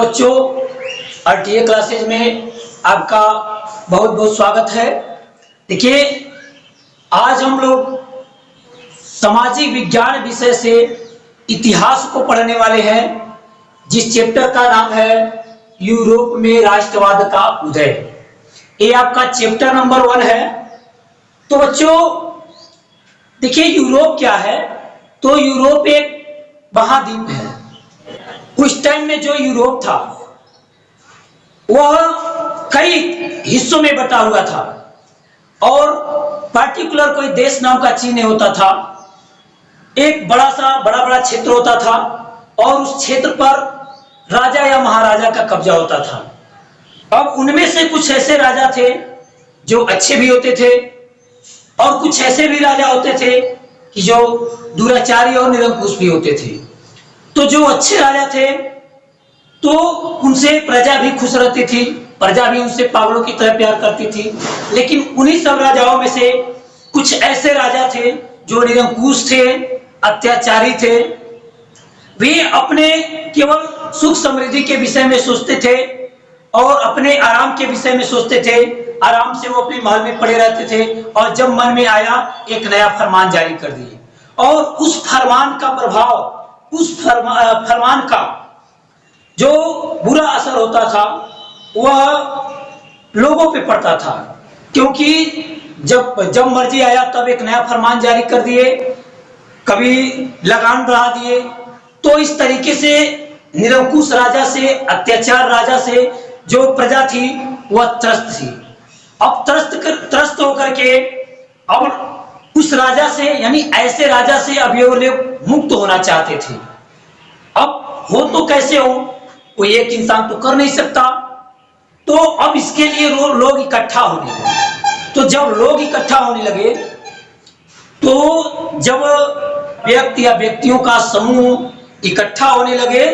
Hello बच्चों, RTA classes में आपका बहुत बहुत स्वागत है। देखिए, आज हम लोग सामाजिक विज्ञान विषय से इतिहास को पढ़ने वाले हैं, जिस चैप्टर का नाम है यूरोप में राष्ट्रवाद का उदय। ये आपका चैप्टर नंबर 1 है। तो बच्चों देखिए, यूरोप क्या है? तो यूरोप एक महाद्वीप है। उस टाइम में जो यूरोप था वह कई हिस्सों में बटा हुआ था और पार्टिकुलर कोई देश नाम का चीज नहीं होता था। एक बड़ा क्षेत्र होता था और उस क्षेत्र पर राजा या महाराजा का कब्जा होता था। अब उनमें से कुछ ऐसे राजा थे जो अच्छे भी होते थे और कुछ ऐसे भी राजा होते थे कि जो दुराचारी और निरंकुश भी होते थे। तो जो अच्छे राजा थे तो उनसे प्रजा भी खुश रहती थी, प्रजा भी उनसे पागलों की तरह प्यार करती थी। लेकिन उन्हीं सब राजाओं में से कुछ ऐसे राजा थे जो निरंकुश थे, अत्याचारी थे। वे अपने केवल सुख समृद्धि के विषय में सोचते थे और अपने आराम के विषय में सोचते थे। आराम से वो अपने महल में पड़े रहते थे और जब मन में आया एक नया फरमान जारी कर दिए और उस फरमान का प्रभाव, उस फरमान का जो बुरा असर होता था वह लोगों पे पड़ता था। क्योंकि जब मर्जी आया तब एक नया फरमान जारी कर दिए, कभी लगान बढ़ा दिए। तो इस तरीके से निरंकुश राजा से, अत्याचार राजा से जो प्रजा थी वह त्रस्त थी। अब त्रस्त होकर के अब उस राजा से, यानी ऐसे राजा से अब ये लोग मुक्त होना चाहते थे। अब हो तो कैसे हो, कोई एक इंसान तो कर नहीं सकता। तो अब इसके लिए लोग इकट्ठा होने लगे। तो जब लोग इकट्ठा होने लगे तो जब व्यक्ति या व्यक्तियों का समूह इकट्ठा होने लगे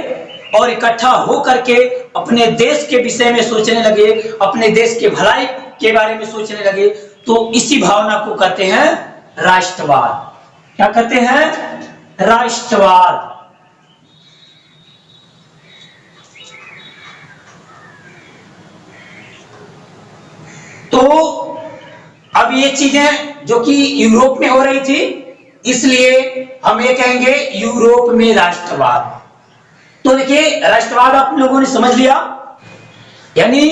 और इकट्ठा हो करके अपने देश के विषय में सोचने लगे, अपने देश के भलाई के बारे में सोचने लगे, तो इसी भावना को कहते हैं राष्ट्रवाद। क्या कहते हैं? राष्ट्रवाद। तो अब ये चीजें जो कि यूरोप में हो रही थी, इसलिए हम ये कहेंगे यूरोप में राष्ट्रवाद। तो देखिए, राष्ट्रवाद आप लोगों ने समझ लिया। यानी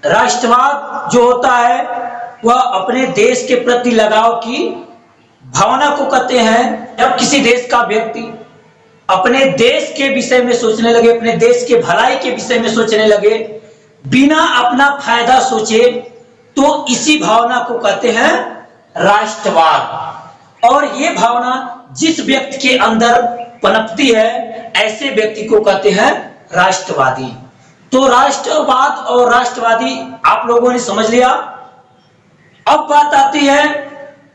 राष्ट्रवाद जो होता है वह अपने देश के प्रति लगाव की भावना को कहते हैं। जब किसी देश का व्यक्ति अपने देश के विषय में सोचने लगे, अपने देश के भलाई के विषय में सोचने लगे, बिना अपना फायदा सोचे, तो इसी भावना को कहते हैं राष्ट्रवाद। और ये भावना जिस व्यक्ति के अंदर पनपती है, ऐसे व्यक्ति को कहते हैं राष्ट्रवादी। तो राष्ट्रवाद और राष्ट्रवादी आप लोगों ने समझ लिया। अब बात आती है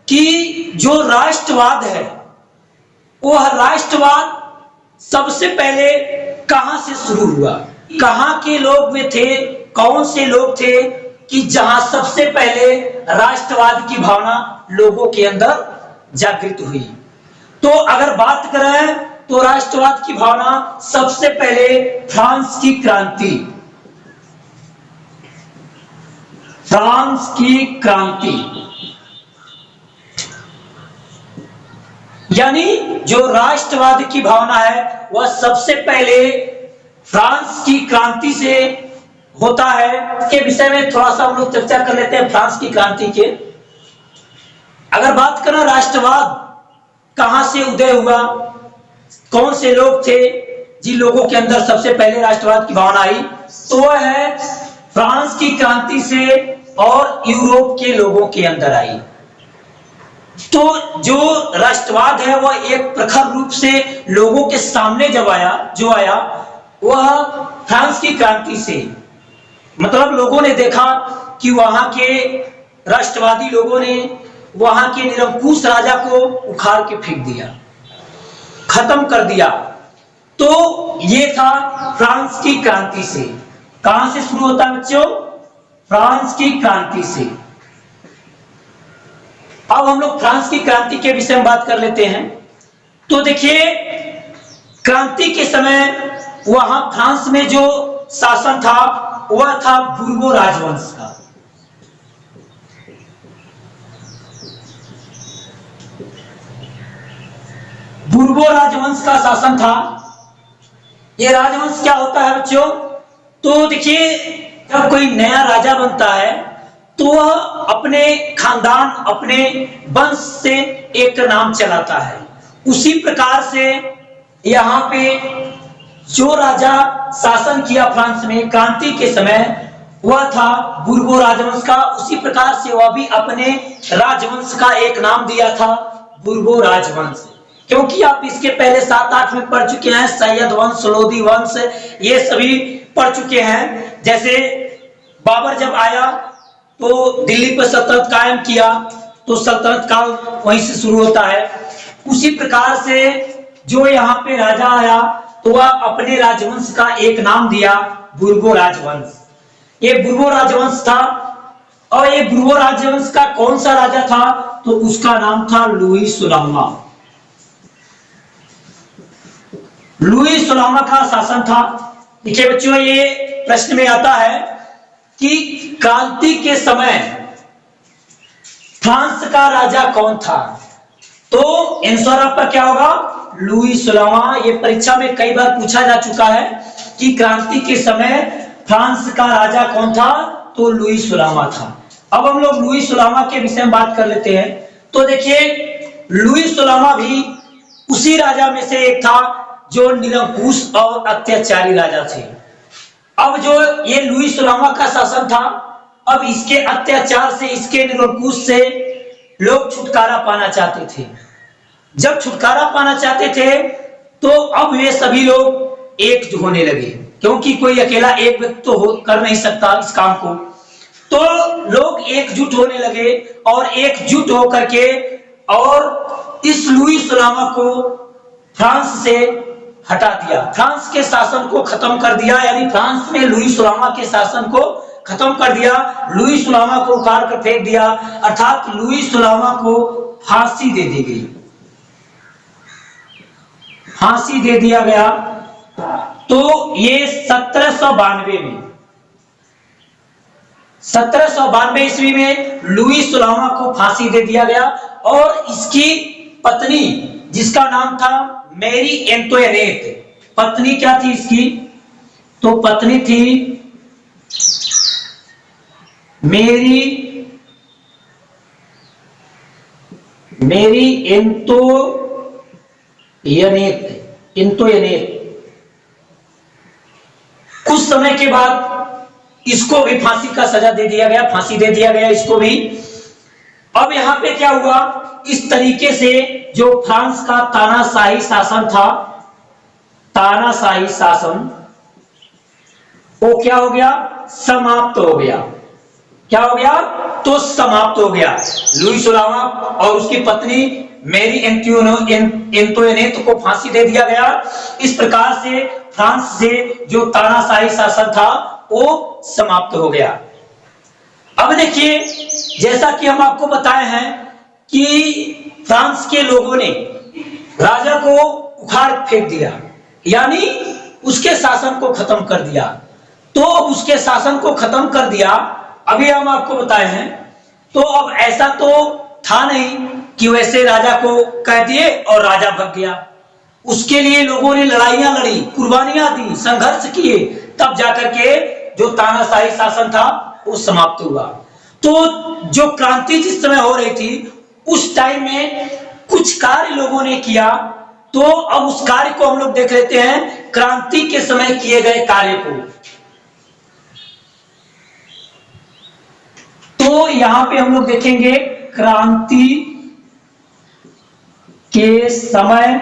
कि जो राष्ट्रवाद है, वह राष्ट्रवाद सबसे पहले कहां से शुरू हुआ, कहां के लोग वे थे, कौन से लोग थे कि जहां सबसे पहले राष्ट्रवाद की भावना लोगों के अंदर जागृत हुई। तो अगर बात करें तो राष्ट्रवाद की भावना सबसे पहले फ्रांस की क्रांति, फ्रांस की क्रांति, यानी जो राष्ट्रवाद की भावना है वह सबसे पहले फ्रांस की क्रांति से होता है। इसके विषय में थोड़ा सा हम लोग चर्चा कर लेते हैं फ्रांस की क्रांति के। अगर बात करें राष्ट्रवाद कहां से उदय हुआ, कौन से लोग थे जिन लोगों के अंदर सबसे पहले राष्ट्रवाद की भावना आई, तो वह है फ्रांस की क्रांति से और यूरोप के लोगों के अंदर आई। तो जो राष्ट्रवाद है वह एक प्रखर रूप से लोगों के सामने जब आया वह फ्रांस की क्रांति से। मतलब लोगों ने देखा कि वहां के राष्ट्रवादी लोगों ने वहां के निरंकुश राजा को उखाड़ के फेंक दिया, खत्म कर दिया। तो ये था फ्रांस की क्रांति से। कहां से शुरू होता है बच्चों? फ्रांस की क्रांति से। अब हम लोग फ्रांस की क्रांति के विषय में बात कर लेते हैं। तो देखिए, क्रांति के समय वहां फ्रांस में जो शासन था वह था बुर्बो राजवंश का। बुर्बो राजवंश का शासन था। ये राजवंश क्या होता है बच्चों? तो देखिए, जब कोई नया राजा बनता है तो वह अपने खानदान, अपने वंश से एक नाम चलाता है। उसी प्रकार से यहाँ पे जो राजा शासन किया फ्रांस में क्रांति के समय वह था बुर्बो राजवंश का। उसी प्रकार से वह भी अपने राजवंश का एक नाम दिया था, बुर्बो राजवंश। क्योंकि आप इसके पहले 7-8 में पढ़ चुके हैं, सैयद वंश, लोदी वंश, ये सभी पढ़ चुके हैं। जैसे बाबर जब आया तो दिल्ली पर सल्तनत कायम किया, तो सल्तनत काल वहीं से शुरू होता है। उसी प्रकार से जो यहाँ पे राजा आया तो वह अपने राजवंश का एक नाम दिया, बुर्बो राजवंश। ये बुर्बो राजवंश था। और ये बुर्बो राजवंश का कौन सा राजा था? तो उसका नाम था लुई सुलामा। लुई सुलामा का शासन था। देखिए बच्चों, ये प्रश्न में आता है कि क्रांति के समय फ्रांस का राजा कौन था? तो आंसर आपका क्या होगा? लुई सुलामा। ये परीक्षा में कई बार पूछा जा चुका है कि क्रांति के समय फ्रांस का राजा कौन था? तो लुई सुलामा था। अब हम लोग लुई सुलामा के विषय में बात कर लेते हैं। तो देखिए, लुई सुलामा भी उसी राजा में से एक था जो निरंकुश और अत्याचारी राजा थे। अब जो ये लुई सुलामा का शासन था, अब इसके अत्याचार से, इसके निरंकुश से लोग छुटकारा पाना चाहते थे। जब छुटकारा पाना चाहते थे तो अब वे सभी लोग एकजुट होने लगे, क्योंकि कोई अकेला एक व्यक्ति तो कर नहीं सकता इस काम को। तो लोग एकजुट होने लगे और एकजुट होकर के और इस लुई सुलामा को फ्रांस से हटा दिया, फ्रांस के शासन को खत्म कर दिया। यानी फ्रांस में लुई सुलामा के शासन को खत्म कर दिया, लुई सुलामा को उखाड़ कर फेंक दिया, अर्थात लुई सुलामा को फांसी दे दी गई, फांसी दे दिया गया। तो ये 1792 में, 1792 ईस्वी में लुई सुलामा को फांसी दे दिया गया। और इसकी पत्नी, जिसका नाम था मैरी एंटोनेट, पत्नी क्या थी इसकी? तो पत्नी थी मैरी एंटोनेट। कुछ समय के बाद इसको भी फांसी का सजा दे दिया गया, फांसी दे दिया गया इसको भी। अब यहां पे क्या हुआ? इस तरीके से जो फ्रांस का तानाशाही शासन था, तानाशाही शासन, वो क्या हो गया? समाप्त हो गया। क्या हो गया? तो समाप्त हो गया। लुई सुलामा और उसकी पत्नी मैरी एंटोनेट को फांसी दे दिया गया। इस प्रकार से फ्रांस से जो तानाशाही शासन था वो समाप्त हो गया। अब देखिए, जैसा कि हम आपको बताए हैं कि फ्रांस के लोगों ने राजा को उखाड़ फेंक दिया, यानी उसके शासन को खत्म कर दिया। तो अब उसके शासन को खत्म कर दिया, अभी हम आपको बताए हैं। तो अब ऐसा तो था नहीं कि वैसे राजा को कह दिए और राजा भग गया। उसके लिए लोगों ने लड़ाइयां लड़ी, कुर्बानियां दी, संघर्ष किए, तब जाकर के जो तानाशाही शासन था वो समाप्त हुआ। तो जो क्रांति जिस समय हो रही थी उस टाइम में कुछ कार्य लोगों ने किया। तो अब उस कार्य को हम लोग देख लेते हैं, क्रांति के समय किए गए कार्य को। तो यहां पे हम लोग देखेंगे क्रांति के समय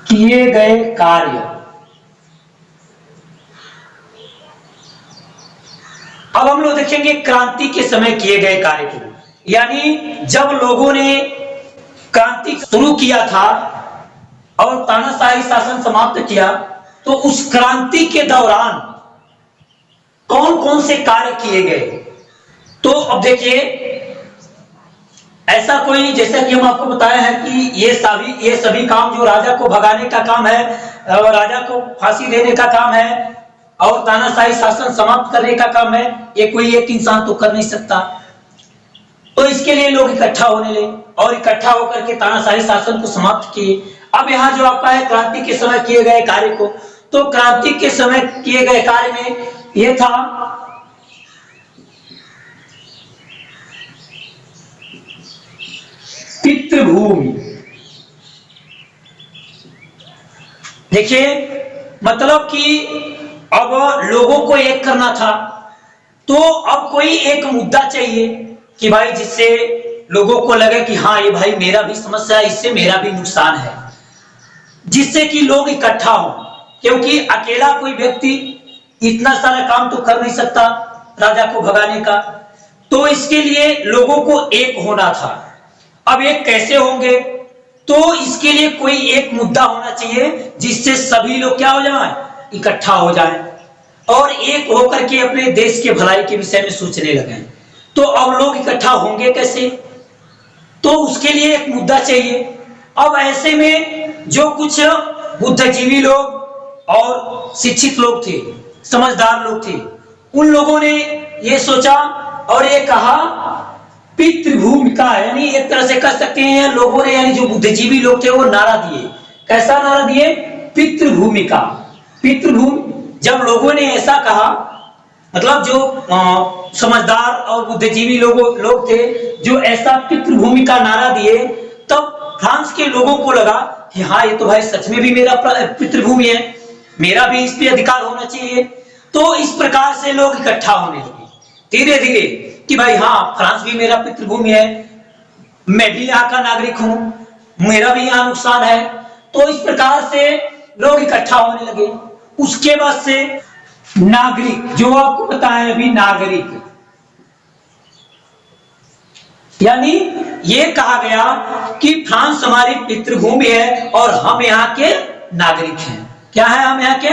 किए गए कार्य। अब हम लोग देखेंगे क्रांति के समय किए गए कार्य को, यानी जब लोगों ने क्रांति शुरू किया था और तानाशाही शासन समाप्त किया, तो उस क्रांति के दौरान कौन कौन से कार्य किए गए। तो अब देखिए, ऐसा कोई, जैसा कि हम आपको बताया है कि ये सभी काम जो राजा को भगाने का काम है, राजा को फांसी देने का काम है और तानाशाही शासन समाप्त करने का काम है, ये कोई एक इंसान तो कर नहीं सकता। तो इसके लिए लोग इकट्ठा होने लगे और इकट्ठा होकर के तानाशाही शासन को समाप्त किए। अब यहाँ जो आपका है क्रांति के समय किए गए कार्य को, तो क्रांति के समय किए गए कार्य में यह था पितृभूमि। देखिए, मतलब कि अब लोगों को एक करना था, तो अब कोई एक मुद्दा चाहिए कि भाई जिससे लोगों को लगे कि हाँ ये भाई मेरा भी समस्या है, इससे मेरा भी नुकसान है, जिससे कि लोग इकट्ठा हो, क्योंकि अकेला कोई व्यक्ति इतना सारा काम तो कर नहीं सकता राजा को भगाने का। तो इसके लिए लोगों को एक होना था। अब एक कैसे होंगे, तो इसके लिए कोई एक मुद्दा होना चाहिए जिससे सभी लोग क्या हो जाएं, इकट्ठा हो जाएं और एक होकर के अपने देश के भलाई के विषय में सोचने लगे। तो अब लोग इकट्ठा होंगे कैसे, तो उसके लिए एक मुद्दा चाहिए। अब ऐसे में जो कुछ बुद्धिजीवी लोग और शिक्षित लोग थे, समझदार लोग थे, उन लोगों ने ये सोचा और ये कहा पितृभूमि का, यानी एक तरह से कह सकते हैं लोगों ने, यानी जो बुद्धिजीवी लोग थे वो नारा दिए। कैसा नारा दिए? पितृभूमि का। पितृभूमि, जब लोगों ने ऐसा कहा, मतलब जो समझदार और बुद्धिजीवी लोग थे जो ऐसा पितृभूमि का नारा दिए, तब फ्रांस के लोगों को लगा कि हाँ ये तो भाई सच में भी मेरा पितृभूमि है, मेरा भी इस पे अधिकार होना चाहिए। तो इस प्रकार से लोग इकट्ठा होने लगे धीरे धीरे कि भाई हाँ फ्रांस भी मेरा पितृभूमि है, मैं भी यहाँ का नागरिक हूं, मेरा भी यहाँ नुकसान है। तो इस प्रकार से लोग इकट्ठा होने लगे। उसके बाद से नागरिक, जो आपको बताया अभी, नागरिक यानी ये कहा गया कि फ्रांस हमारी पितृभूमि है और हम यहाँ के नागरिक हैं। क्या है? हम यहाँ के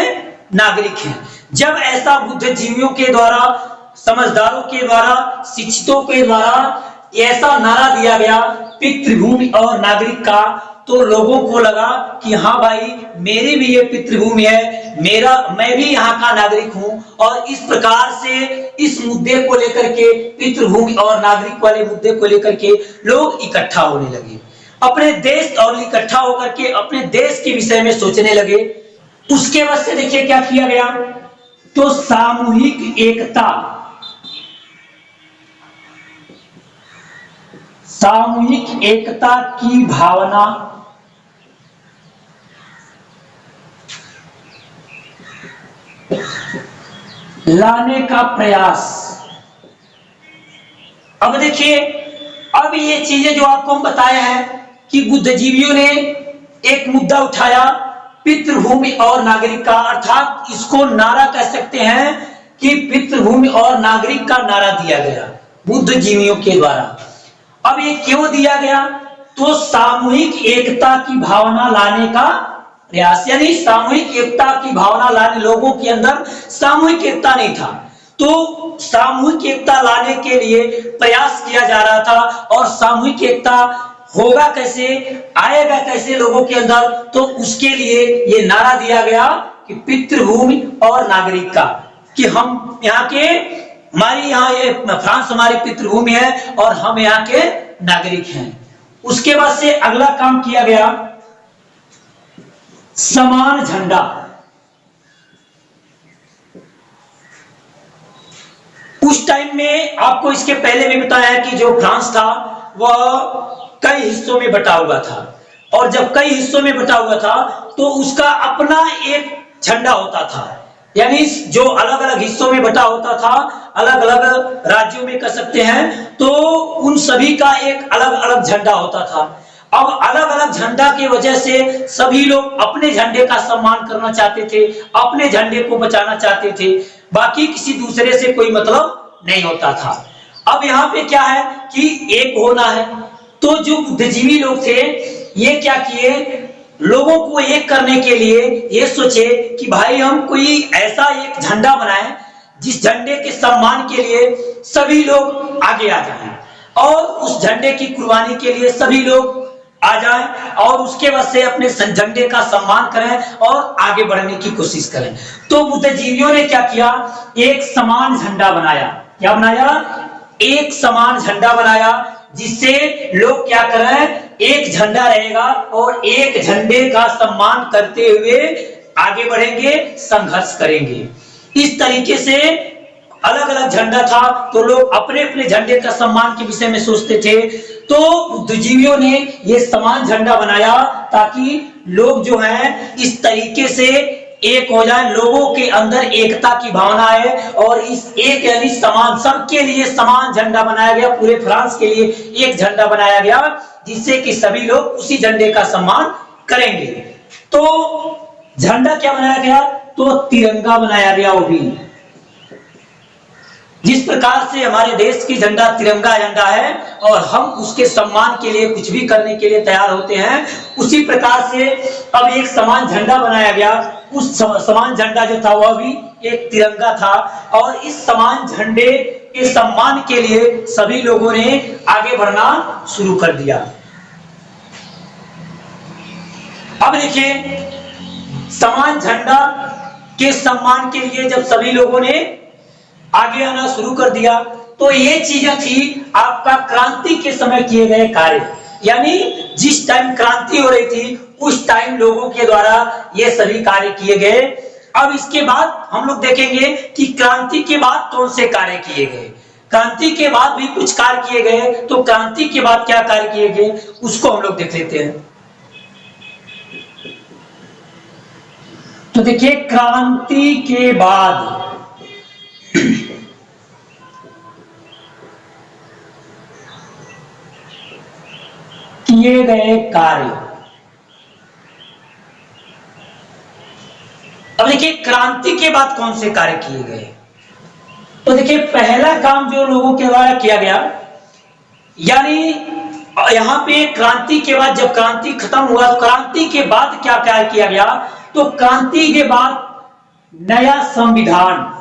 नागरिक हैं। जब ऐसा बुद्धिजीवियों के द्वारा, समझदारों के द्वारा, शिक्षितों के द्वारा ऐसा नारा दिया गया पितृभूमि और नागरिक का, तो लोगों को लगा कि हाँ भाई मेरी भी ये पितृभूमि है, मैं भी यहाँ का नागरिक हूं। और इस प्रकार से इस मुद्दे को लेकर के, पितृभूमि और नागरिक वाले मुद्दे को लेकर के लोग इकट्ठा होने लगे अपने देश, और इकट्ठा होकर के अपने देश के विषय में सोचने लगे। उसके बाद से देखिए क्या किया गया, तो सामूहिक एकता, सामूहिक एकता की भावना लाने का प्रयास। अब देखिए, अब ये चीजें जो आपको हम बताया है कि बुद्धिजीवियों ने एक मुद्दा उठाया पितृभूमि और नागरिक का, अर्थात इसको नारा कह सकते हैं कि पितृभूमि और नागरिक का नारा दिया गया बुद्धिजीवियों के द्वारा। अब ये क्यों दिया गया, तो सामूहिक एकता की भावना लाने का प्रयास, यानी सामूहिक एकता की भावना लाने, लोगों के अंदर सामूहिक एकता नहीं था, तो सामूहिक एकता लाने के लिए प्रयास किया जा रहा था। और सामूहिक एकता होगा कैसे, आएगा कैसे लोगों के अंदर, तो उसके लिए ये नारा दिया गया कि पितृभूमि और नागरिक का, कि हम यहाँ के, हमारी यहाँ ये फ्रांस हमारी पितृभूमि है और हम यहाँ के नागरिक हैं। उसके बाद से अगला काम किया गया समान झंडा। उस टाइम में आपको इसके पहले भी बताया है कि जो फ्रांस था वह कई हिस्सों में बटा हुआ था, और जब कई हिस्सों में बटा हुआ था तो उसका अपना एक झंडा होता था, यानी जो अलग अलग हिस्सों में बटा होता था, अलग अलग राज्यों में कह सकते हैं, तो उन सभी का एक अलग अलग झंडा होता था। अब अलग अलग झंडा की वजह से सभी लोग अपने झंडे का सम्मान करना चाहते थे, अपने झंडे को बचाना चाहते थे, बाकी किसी दूसरे से कोई मतलब नहीं होता था। अब यहाँ पे क्या है कि एक होना है, तो जो बुद्धिजीवी लोग थे ये क्या किए, लोगों को एक करने के लिए ये सोचे कि भाई हम कोई ऐसा एक झंडा बनाएं जिस झंडे के सम्मान के लिए सभी लोग आगे आ जाएं। और उस झंडे की कुर्बानी के लिए सभी लोग आ जाएं और उसके बाद से अपने झंडे का सम्मान करें और आगे बढ़ने की कोशिश करें। तो बुद्धिजीवियों ने क्या किया, एक समान झंडा बनाया। क्या बनाया? एक समान झंडा बनाया, जिससे लोग क्या करें, एक झंडा रहेगा और एक झंडे का सम्मान करते हुए आगे बढ़ेंगे, संघर्ष करेंगे। इस तरीके से अलग अलग झंडा था तो लोग अपने अपने झंडे का सम्मान के विषय में सोचते थे। तो बुद्धिजीवियों ने ये समान झंडा बनाया ताकि लोग जो हैं इस तरीके से एक हो जाए, लोगों के अंदर एकता की भावना है। और इस एक यानी समान, सबके लिए समान झंडा बनाया गया। पूरे फ्रांस के लिए एक झंडा बनाया गया, जिससे कि सभी लोग उसी झंडे का सम्मान करेंगे। तो झंडा क्या बनाया गया? तो तिरंगा बनाया गया। वो भी जिस प्रकार से हमारे देश की झंडा तिरंगा झंडा है और हम उसके सम्मान के लिए कुछ भी करने के लिए तैयार होते हैं, उसी प्रकार से अब एक समान झंडा बनाया गया। उस समान झंडा जो था वह भी एक तिरंगा था और इस समान झंडे के सम्मान के लिए सभी लोगों ने आगे बढ़ना शुरू कर दिया। अब देखिए, समान झंडा के सम्मान के लिए जब सभी लोगों ने आगे आना शुरू कर दिया, तो ये चीजें थी आपका क्रांति के समय किए गए कार्य। यानी जिस टाइम क्रांति हो रही थी उस टाइम लोगों के द्वारा ये सभी कार्य किए गए। अब इसके बाद हम लोग देखेंगे कि क्रांति के बाद कौन से कार्य किए गए। क्रांति के बाद भी कुछ कार्य किए गए, तो क्रांति के बाद क्या कार्य किए गए उसको हम लोग देख लेते हैं। तो देखिए, क्रांति के बाद किए गए कार्य। अब देखिए, क्रांति के बाद कौन से कार्य किए गए। तो देखिए, पहला काम जो लोगों के द्वारा किया गया, यानी यहां पे क्रांति के बाद जब क्रांति खत्म हुआ तो क्रांति के बाद क्या कार्य किया गया। तो क्रांति के बाद नया संविधान,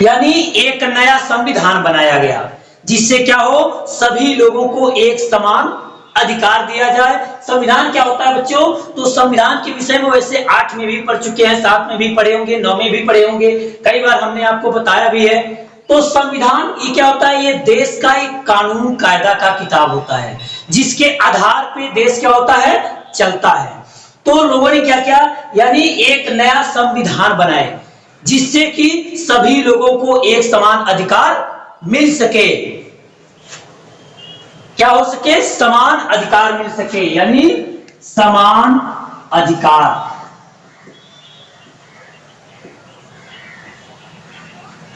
यानी एक नया संविधान बनाया गया, जिससे क्या हो, सभी लोगों को एक समान अधिकार दिया जाए। संविधान क्या होता है बच्चों? तो संविधान के विषय में वैसे 8 में भी पढ़ चुके हैं, 7 में भी पढ़े होंगे, 9 में भी पढ़े होंगे, कई बार हमने आपको बताया भी है। तो संविधान ये क्या होता है? ये देश का एक कानून कायदा का किताब होता है, जिसके आधार पे देश क्या होता है, चलता है। तो लोगों ने क्या किया, यानी एक नया संविधान बनाए, जिससे कि सभी लोगों को एक समान अधिकार मिल सके। क्या हो सके? समान अधिकार मिल सके, यानी समान अधिकार।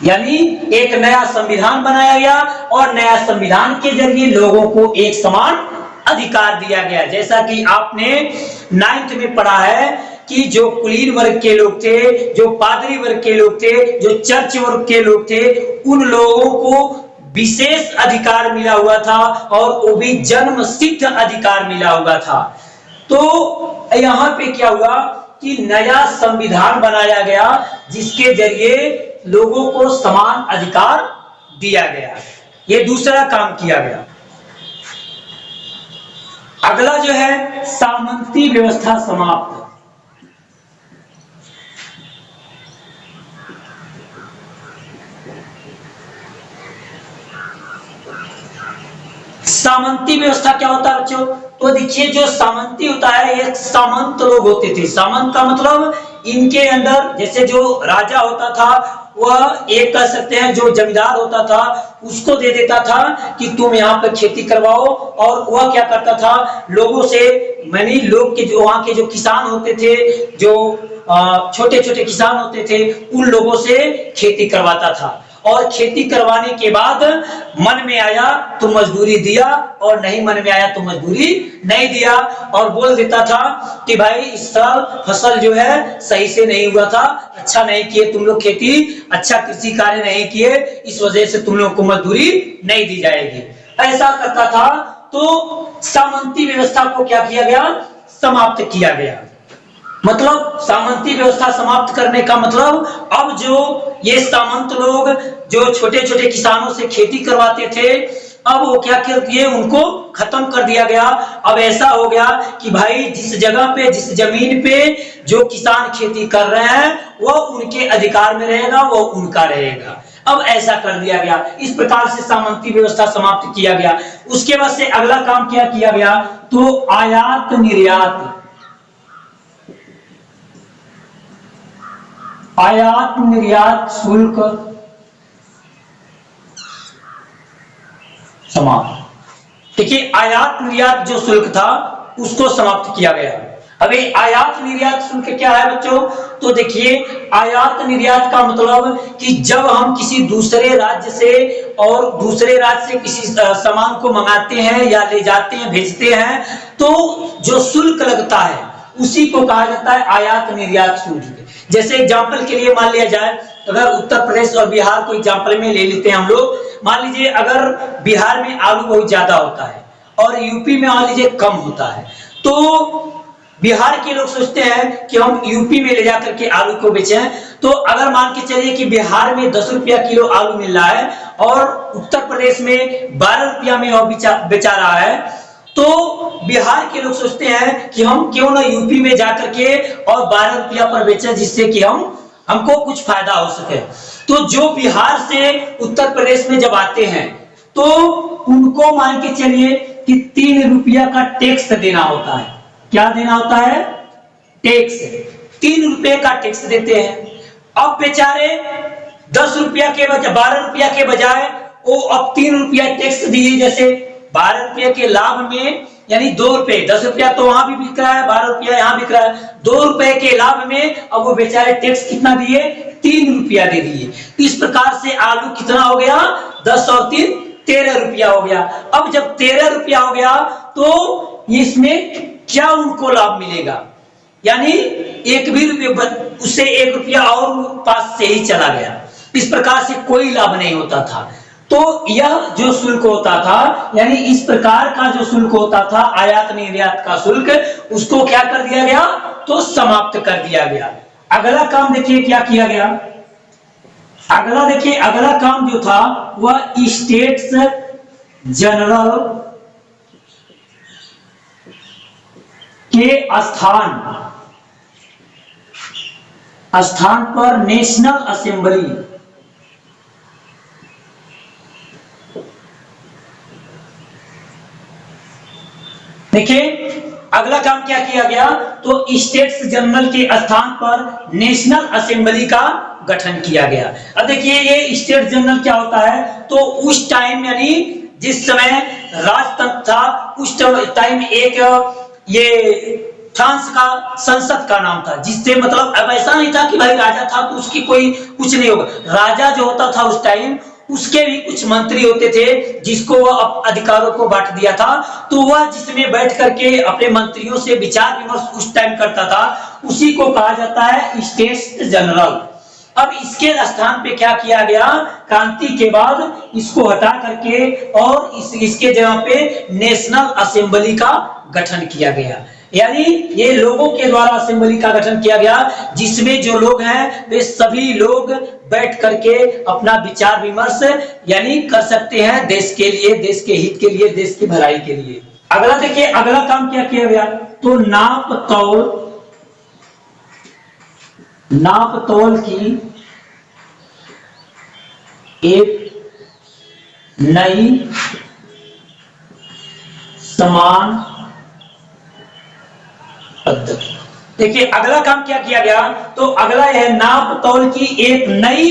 यानी एक नया संविधान बनाया गया और नया संविधान के जरिए लोगों को एक समान अधिकार दिया गया। जैसा कि आपने 9th में पढ़ा है कि जो कुलीन वर्ग के लोग थे, जो पादरी वर्ग के लोग थे, जो चर्च वर्ग के लोग थे, उन लोगों को विशेष अधिकार मिला हुआ था और वो भी जन्म सिद्ध अधिकार मिला हुआ था। तो यहाँ पे क्या हुआ कि नया संविधान बनाया गया, जिसके जरिए लोगों को समान अधिकार दिया गया। ये दूसरा काम किया गया। अगला जो है, सामंती व्यवस्था समाप्त। सामंती व्यवस्था क्या होता है बच्चों? तो देखिए, जो सामंती होता है, ये सामंत लोग होते थे। सामंत का मतलब इनके अंदर, जैसे जो राजा होता था वह एक कह सकते हैं जो जमींदार होता था उसको दे देता था कि तुम यहाँ पे खेती करवाओ, और वह क्या करता था, लोगों से, यानी लोग के जो वहां के जो किसान होते थे, जो छोटे छोटे किसान होते थे, उन लोगों से खेती करवाता था। और खेती करवाने के बाद मन में आया तो मजदूरी दिया, और नहीं मन में आया तो मजदूरी नहीं दिया, और बोल देता था कि भाई इस साल फसल जो है सही से नहीं हुआ था, अच्छा नहीं किए तुम लोग खेती, अच्छा कृषि कार्य नहीं किए, इस वजह से तुम लोग को मजदूरी नहीं दी जाएगी, ऐसा करता था। तो सामंती व्यवस्था को क्या किया गया? समाप्त किया गया। मतलब सामंती व्यवस्था समाप्त करने का मतलब अब जो ये सामंत लोग जो छोटे छोटे किसानों से खेती करवाते थे, अब वो क्या कर दिए, उनको खत्म कर दिया गया। अब ऐसा हो गया कि भाई जिस जगह पे जिस जमीन पे जो किसान खेती कर रहे हैं वो उनके अधिकार में रहेगा, वो उनका रहेगा। अब ऐसा कर दिया गया, इस प्रकार से सामंती व्यवस्था समाप्त किया गया। उसके बाद से अगला काम क्या किया गया, तो आयात निर्यात, आयात निर्यात शुल्क समाप्त। देखिए आयात निर्यात जो शुल्क था उसको समाप्त किया गया। अभी आयात निर्यात शुल्क क्या है बच्चों, तो देखिए आयात निर्यात का मतलब कि जब हम किसी दूसरे राज्य से और दूसरे राज्य से किसी सामान को मंगाते हैं या ले जाते हैं, भेजते हैं, तो जो शुल्क लगता है उसी को कहा जाता है आयात निर्यात शुल्क। जैसे एग्जाम्पल के लिए मान लिया जाए, अगर उत्तर प्रदेश और बिहार को एग्जाम्पल में ले लेते हैं हम लोग, मान लीजिए अगर बिहार में आलू बहुत ज्यादा होता है और यूपी में मान लीजिए कम होता है, तो बिहार के लोग सोचते हैं कि हम यूपी में ले जाकर के आलू को बेचें। तो अगर मान के चलिए कि बिहार में 10 रुपया किलो आलू मिल रहा है और उत्तर प्रदेश में 12 रुपया में वो बेचा रहा है, तो बिहार के लोग सोचते हैं कि हम क्यों ना यूपी में जाकर के और 12 रुपया पर बेचें, जिससे कि हमको कुछ फायदा हो सके। तो जो बिहार से उत्तर प्रदेश में जब आते हैं तो उनको मान के चलिए कि 3 रुपया का टैक्स देना होता है। क्या देना होता है, टैक्स। 3 रुपए का टैक्स देते हैं। अब बेचारे 10 रुपया के बजाय 12 रुपया के बजाय वो अब 3 रुपया टैक्स दिए, जैसे 12 रुपये के लाभ में यानी 2 रुपए, 10 रुपया तो वहां भी बिक रहा है, 12 रुपया यहाँ बिक रहा है, 2 रुपए के लाभ में अब वो बेचारे टैक्स कितना दिए, 3 रुपया दे दिए। इस प्रकार से आलू कितना हो गया, 10 और 3 13 रुपया हो गया। अब जब 13 रुपया हो गया तो इसमें क्या उनको लाभ मिलेगा, यानी एक भी रुपये उससे 1 रुपया और पास से ही चला गया। इस प्रकार से कोई लाभ नहीं होता था। तो यह जो शुल्क होता था, यानी इस प्रकार का जो शुल्क होता था आयात निर्यात का शुल्क, उसको क्या कर दिया गया, तो समाप्त कर दिया गया। अगला काम देखिए क्या किया गया, अगला देखिए अगला काम जो था वह स्टेट्स जनरल के स्थान पर नेशनल असेंबली, देखिए अगला काम क्या किया गया, तो स्टेट्स जनरल के स्थान पर नेशनल असेंबली का गठन किया गया। अब देखिए ये स्टेट जनरल क्या होता है, तो उस टाइम यानी जिस समय राजतंत्र था उस टाइम एक ये फ्रांस का संसद का नाम था, जिससे मतलब अब ऐसा नहीं था कि भाई राजा था तो उसकी कोई कुछ नहीं होगा। राजा जो होता था उस टाइम उसके भी कुछ मंत्री होते थे जिसको वह अधिकारों को बांट दिया था, तो वह जिसमें बैठ करके अपने मंत्रियों से विचार विमर्श उस टाइम करता था, उसी को कहा जाता है स्टेट्स जनरल। अब इसके स्थान पे क्या किया गया, क्रांति के बाद इसको हटा करके और इसके जगह पे नेशनल असेंबली का गठन किया गया। यानी ये लोगों के द्वारा असेंबली का गठन किया गया, जिसमें जो लोग हैं वे सभी लोग बैठ करके अपना विचार विमर्श यानी कर सकते हैं देश के लिए, देश के हित के लिए, देश की भलाई के लिए। अगला देखिए अगला काम क्या किया गया, तो नाप तौल की एक नई समान पद्धति। देखिए अगला काम क्या किया गया, तो अगला है नाप तौल की एक नई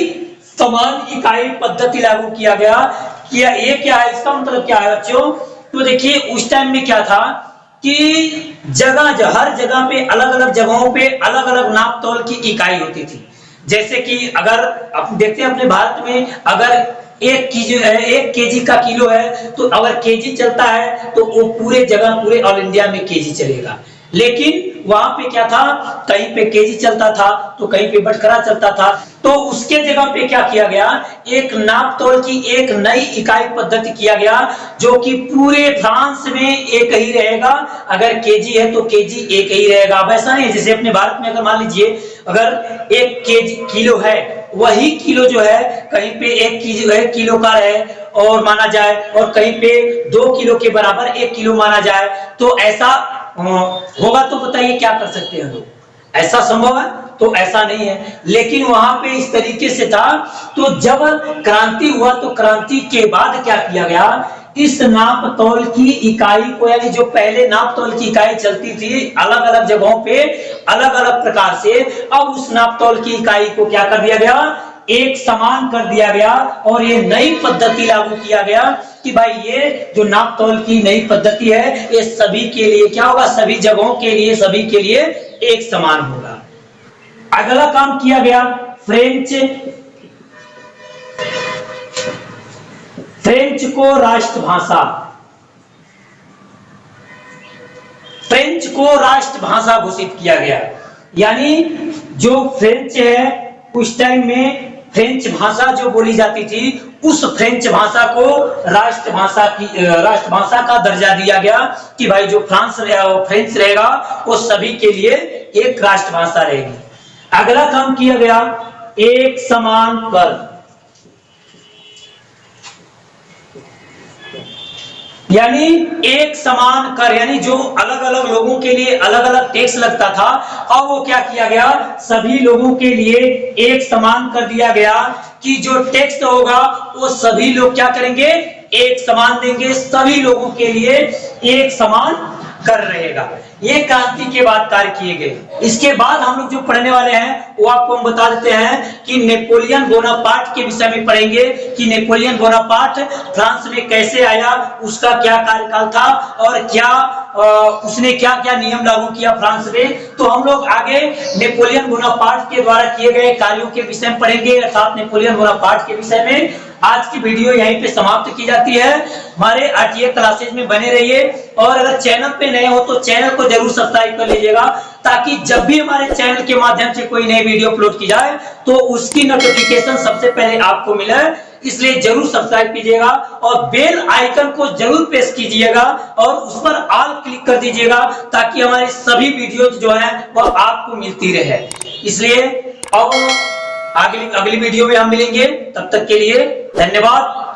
समान इकाई पद्धति लागू किया गया। ये क्या है, इसका मतलब क्या है बच्चों, तो देखिए उस टाइम में क्या था कि हर जगह पे अलग अलग जगहों पे अलग अलग नाप तौल की इकाई होती थी। जैसे कि अगर आप देखते हैं अपने भारत में अगर 1 केजी का किलो है, तो अगर केजी चलता है तो वो पूरे ऑल इंडिया में केजी चलेगा। लेकिन वहां पे क्या था, कहीं पे केजी चलता था तो कहीं पे बटखरा चलता था। तो उसके जगह पे क्या किया गया, एक नाप तोल की एक नई इकाई पद्धति किया गया, जो कि पूरे फ्रांस में एक ही रहेगा। अगर केजी है तो केजी एक ही रहेगा। अब ऐसा नहीं है जैसे अपने भारत में अगर मान लीजिए अगर एक केजी किलो है, वही किलो जो है कहीं पे एक किलो का है और माना जाए, और कहीं पे 2 किलो के बराबर 1 किलो माना जाए, तो ऐसा होगा तो बताइए क्या कर सकते हैं लोग? ऐसा संभव है? तो ऐसा नहीं है। लेकिन वहां पे इस तरीके से था। तो जब क्रांति हुआ तो क्रांति के बाद क्या किया गया, इस नाप तौल की इकाई को, यानी जो पहले नाप तौल की इकाई चलती थी अलग अलग जगहों पे अलग अलग प्रकार से, अब उस नाप तौल की इकाई को क्या कर दिया गया, एक समान कर दिया गया। और ये नई पद्धति लागू किया गया कि भाई ये जो नाप तौल की नई पद्धति है ये सभी के लिए क्या होगा, सभी जगहों के लिए, सभी के लिए एक समान होगा। अगला काम किया गया फ्रेंच को राष्ट्रभाषा, फ्रेंच को राष्ट्रभाषा घोषित किया गया। यानी जो फ्रेंच है उस टाइम में फ्रेंच भाषा जो बोली जाती थी, उस फ्रेंच भाषा को राष्ट्रभाषा का दर्जा दिया गया कि भाई जो फ्रेंच रहेगा वो सभी के लिए एक राष्ट्रभाषा रहेगी। अगला काम किया गया एक समान कर, यानी एक समान कर, यानी जो अलग अलग लोगों के लिए अलग अलग टैक्स लगता था, अब वो क्या किया गया, सभी लोगों के लिए एक समान कर दिया गया कि जो टैक्स होगा वो सभी लोग क्या करेंगे, एक समान देंगे, सभी लोगों के लिए एक समान कर रहेगा। ये क्रांति के बाद कार्य किए गए। इसके बाद हम लोग जो पढ़ने वाले हैं वो आपको हम बता देते हैं कि नेपोलियन बोनापार्ट के विषय में पढ़ेंगे कि नेपोलियन बोनापार्ट फ्रांस में कैसे आया, उसका क्या कार्यकाल था और क्या उसने क्या क्या नियम लागू किया फ्रांस में। तो हम लोग आगे नेपोलियन बोनापार्ट के द्वारा किए गए कार्यों के विषय में पढ़ेंगे, अर्थात नेपोलियन बोनापार्ट के विषय में। आज की वीडियो यहीं पे समाप्त की जाती है। हमारे आरटीए क्लासेज में बने रहिए और अगर चैनल पे नए हो तो चैनल को जरूर सब्सक्राइब कर लीजिएगा, ताकि जब भी हमारे चैनल के माध्यम से कोई नई वीडियो अपलोड की जाए तो उसकी नोटिफिकेशन सबसे पहले आपको मिले। इसलिए जरूर सब्सक्राइब कीजिएगा और बेल आइकन को जरूर प्रेस कीजिएगा और उस पर ऑल क्लिक कर दीजिएगा, ताकि हमारी सभी वीडियो जो है वह आपको मिलती रहे। इसलिए अब अगली वीडियो में हम मिलेंगे, तब तक के लिए धन्यवाद।